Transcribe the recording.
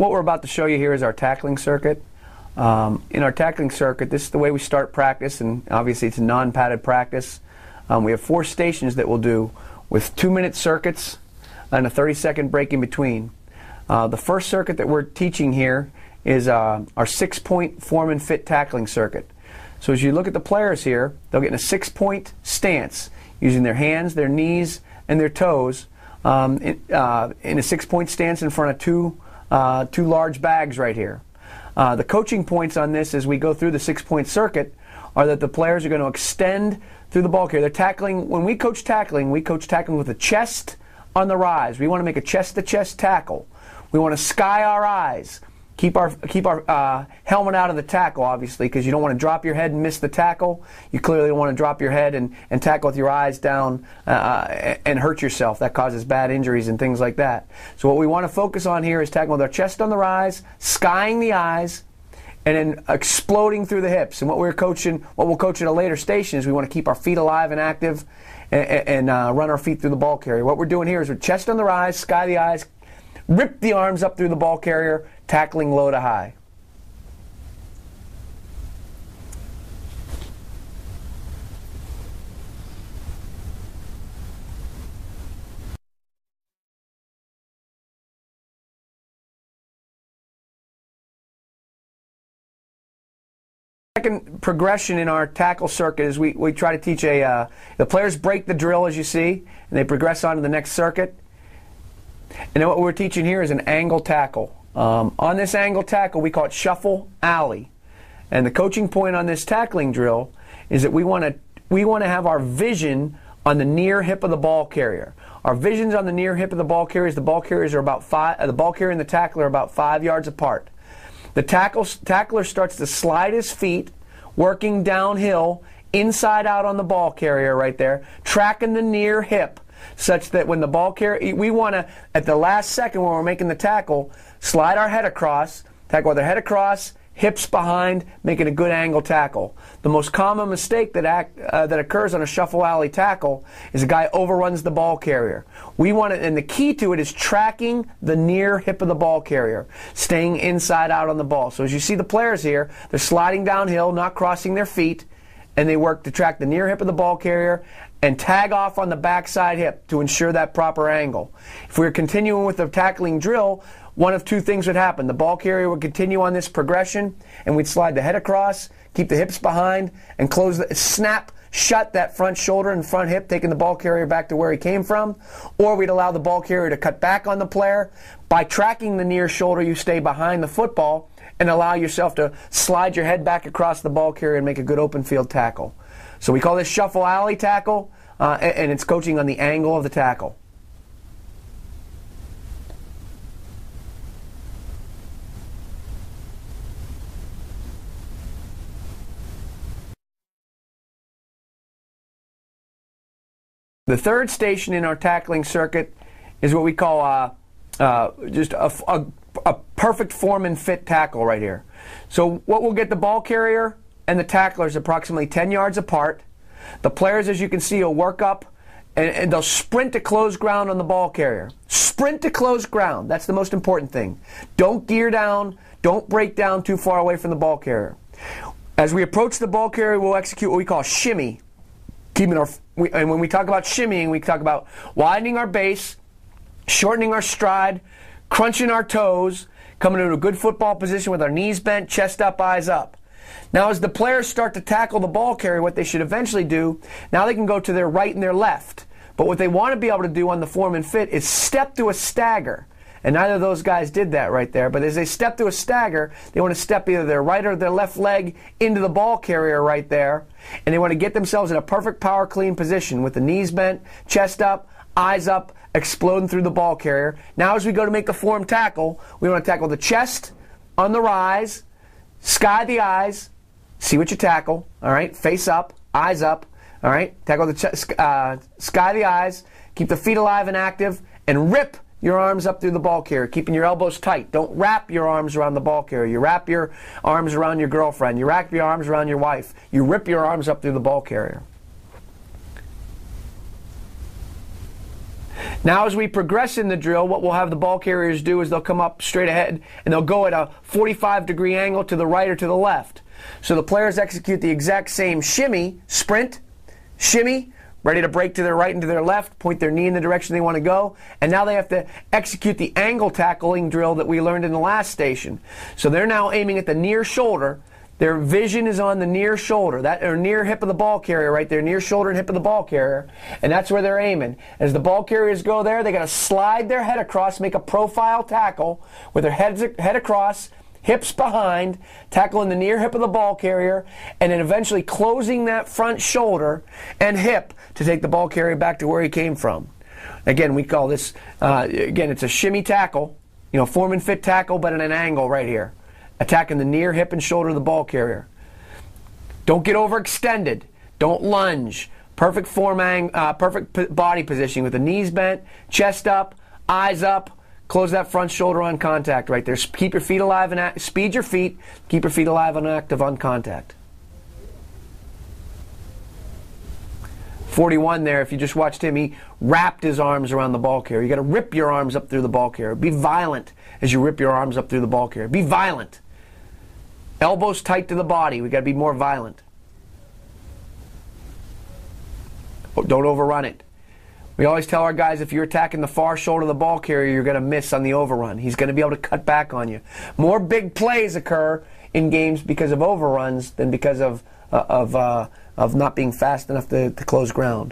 What we're about to show you here is our tackling circuit. In our tackling circuit, this is the way we start practice, and obviously it's a non-padded practice. We have 4 stations that we'll do with 2-minute circuits and a 30-second break in between. The first circuit that we're teaching here is our 6-point form and fit tackling circuit. So as you look at the players here, they'll get in a 6-point stance using their hands, their knees, and their toes in a 6-point stance in front of two large bags right here. The coaching points on this as we go through the 6-point circuit are that the players are going to extend through the ball carrier. They're tackling. When we coach tackling with the chest on the rise. We want to make a chest-to-chest tackle. We want to sky our eyes. Keep our helmet out of the tackle, obviously, because you don't want to drop your head and miss the tackle. You clearly don't want to drop your head and tackle with your eyes down and hurt yourself. That causes bad injuries and things like that. So what we want to focus on here is tackling with our chest on the rise, skying the eyes, and then exploding through the hips. And what we'll coach at a later station is we want to keep our feet alive and active and run our feet through the ball carrier. What we're doing here is with chest on the rise, sky the eyes, rip the arms up through the ball carrier, tackling low to high. Second progression in our tackle circuit is we try to teach the players break the drill, as you see, and they progress on to the next circuit. And then what we're teaching here is an angle tackle. On this angle tackle, we call it shuffle alley. And the coaching point on this tackling drill is that we want to have our vision on the near hip of the ball carrier. Our vision's on the near hip of the ball carriers. The ball carriers are about the ball carrier and the tackler are about 5 yards apart. The tackler starts to slide his feet, working downhill, inside out on the ball carrier right there, tracking the near hip, such that when the ball carrier, we want to, at the last second when we're making the tackle, slide our head across, tackle with our head across, hips behind, making a good angle tackle. The most common mistake that occurs on a shuffle alley tackle is a guy overruns the ball carrier. We want it, and the key to it is tracking the near hip of the ball carrier, staying inside out on the ball. So as you see the players here, they're sliding downhill, not crossing their feet, and they work to track the near hip of the ball carrier and tag off on the backside hip to ensure that proper angle. If we were continuing with the tackling drill, one of 2 things would happen. The ball carrier would continue on this progression, and we'd slide the head across, keep the hips behind, and snap shut that front shoulder and front hip, taking the ball carrier back to where he came from. Or we'd allow the ball carrier to cut back on the player. By tracking the near shoulder, you stay behind the football and allow yourself to slide your head back across the ball carrier and make a good open field tackle. So we call this shuffle alley tackle, and it's coaching on the angle of the tackle. The third station in our tackling circuit is what we call just a perfect form and fit tackle right here. So what will get the ball carrier and the tacklers approximately 10 yards apart. The players, as you can see, will work up and they'll sprint to close ground on the ball carrier. Sprint to close ground. That's the most important thing. Don't gear down. Don't break down too far away from the ball carrier. As we approach the ball carrier, we'll execute what we call shimmy. And when we talk about shimmying, we talk about widening our base, shortening our stride, crunching our toes, coming into a good football position with our knees bent, chest up, eyes up. Now as the players start to tackle the ball carrier, what they should eventually do, now they can go to their right and their left. But what they want to be able to do on the form and fit is step to a stagger. And neither of those guys did that right there. But as they step to a stagger, they want to step either their right or their left leg into the ball carrier right there. And they want to get themselves in a perfect power clean position with the knees bent, chest up, eyes up, exploding through the ball carrier. Now as we go to make the form tackle, we want to tackle the chest on the rise, sky the eyes, see what you tackle, all right, face up, eyes up, all right, tackle the chest, sky the eyes, keep the feet alive and active, and rip your arms up through the ball carrier, keeping your elbows tight. Don't wrap your arms around the ball carrier. You wrap your arms around your girlfriend. You wrap your arms around your wife. You rip your arms up through the ball carrier. Now as we progress in the drill, what we'll have the ball carriers do is they'll come up straight ahead and they'll go at a 45-degree angle to the right or to the left. So the players execute the exact same shimmy, sprint, shimmy, ready to break to their right and to their left, point their knee in the direction they want to go, and now they have to execute the angle tackling drill that we learned in the last station. So they're now aiming at the near shoulder. Their vision is on the near shoulder, that or near hip of the ball carrier right there, near shoulder and hip of the ball carrier, and that's where they're aiming. As the ball carriers go there, they got to slide their head across, make a profile tackle with their head across, hips behind, tackling the near hip of the ball carrier, and then eventually closing that front shoulder and hip to take the ball carrier back to where he came from. Again, we call this, again, it's a shimmy tackle, form and fit tackle, but at an angle right here. Attacking the near hip and shoulder of the ball carrier. Don't get overextended. Don't lunge. Perfect perfect body positioning with the knees bent, chest up, eyes up. Close that front shoulder on contact right there. Keep your feet alive and speed your feet. Keep your feet alive and active on contact. 41 there, if you just watched him, he wrapped his arms around the ball carrier. You got to rip your arms up through the ball carrier. Be violent as you rip your arms up through the ball carrier. Be violent. Elbows tight to the body. We got to be more violent. Don't overrun it. We always tell our guys, if you're attacking the far shoulder of the ball carrier, you're going to miss on the overrun. He's going to be able to cut back on you. More big plays occur in games because of overruns than because of not being fast enough to close ground.